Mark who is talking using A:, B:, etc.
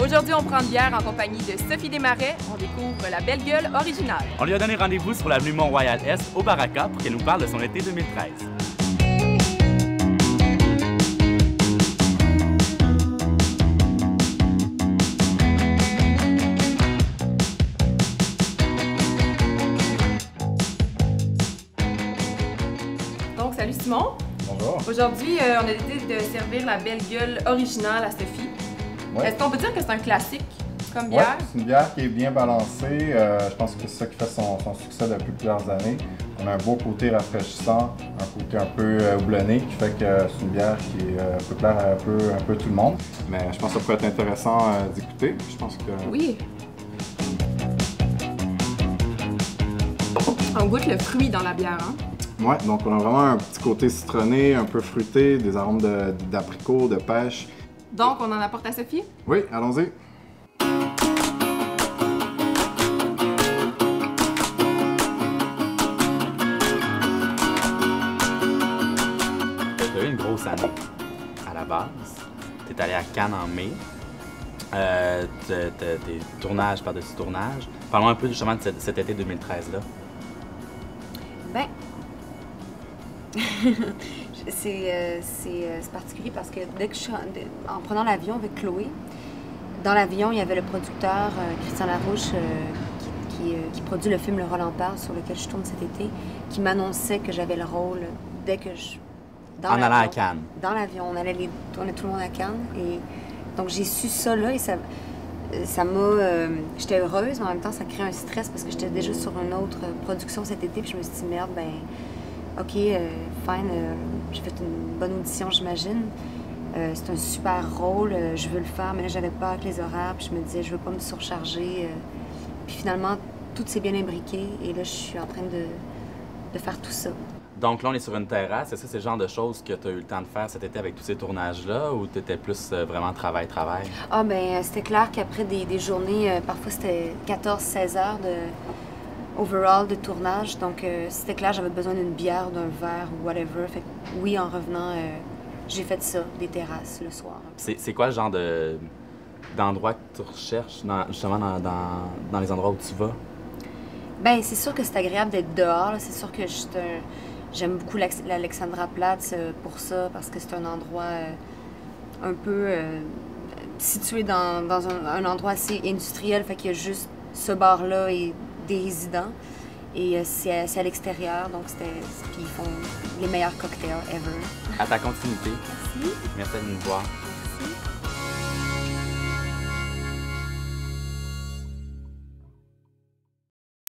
A: Aujourd'hui, on prend une bière en compagnie de Sophie Desmarais. On découvre la Belle Gueule originale.
B: On lui a donné rendez-vous sur l'avenue Mont-Royal-Est au Baraka pour qu'elle nous parle de son été 2013.
A: Donc, salut Simon.
C: Bonjour.
A: Aujourd'hui, on a décidé de servir la Belle Gueule originale à Sophie.
C: Ouais.
A: Est-ce qu'on peut dire que c'est un classique comme
C: Ouais,
A: bière?
C: c'est une bière qui est bien balancée. Je pense que c'est ça qui fait son succès depuis plusieurs années. On a un beau côté rafraîchissant, un côté un peu houblonné qui fait que c'est une bière qui peut plaire à un peu tout le monde. Mais je pense que ça pourrait être intéressant d'écouter. Je pense que...
A: Oui. On goûte le fruit dans la bière, hein?
C: Ouais, donc on a vraiment un petit côté citronné, un peu fruité, des arômes d'abricot, de pêche.
A: Donc, on en apporte à Sophie?
C: Oui, allons-y.
B: Tu as eu une grosse année à la base. Tu es allé à Cannes en mai. Tes tournages par-dessus tournage. Parlons un peu justement de cet été 2013-là.
D: Ben, c'est particulier parce que dès que en prenant l'avion avec Chloé, dans l'avion, il y avait le producteur Christian Larouche qui produit le film Le Roland Parle sur lequel je tourne cet été, qui m'annonçait que j'avais le rôle dès que je...
B: En allant à Cannes.
D: Dans l'avion, on allait tourner tout le monde à Cannes. Et donc j'ai su ça là et ça m'a... j'étais heureuse, mais en même temps, ça crée un stress parce que j'étais déjà sur une autre production cet été. Puis je me suis dit, merde, ben, OK, fine, j'ai fait une bonne audition, j'imagine. C'est un super rôle, je veux le faire, mais là, j'avais peur avec les horaires. Puis je me disais, je veux pas me surcharger. Puis finalement, tout s'est bien imbriqué et là, je suis en train de faire tout ça.
B: Donc là, on est sur une terrasse. Est-ce que c'est le genre de choses que tu as eu le temps de faire cet été avec tous ces tournages-là ou tu étais plus vraiment travail?
D: Ah ben c'était clair qu'après des journées, parfois c'était 14-16 heures de overall de tournage. Donc c'était clair, j'avais besoin d'une bière, d'un verre ou whatever. Fait que oui, en revenant, j'ai fait ça, des terrasses le soir.
B: C'est quoi le genre d'endroit que tu recherches justement dans les endroits où tu vas?
D: Ben c'est sûr que c'est agréable d'être dehors. C'est sûr que j'aime beaucoup l'Alexandra-Platz pour ça, parce que c'est un endroit un peu situé dans un endroit assez industriel, fait qu'il y a juste ce bar-là et des résidents. Et c'est à l'extérieur, donc puis ils font les meilleurs cocktails ever.
B: À ta continuité.
D: Merci.
B: Merci de nous voir.
D: Merci.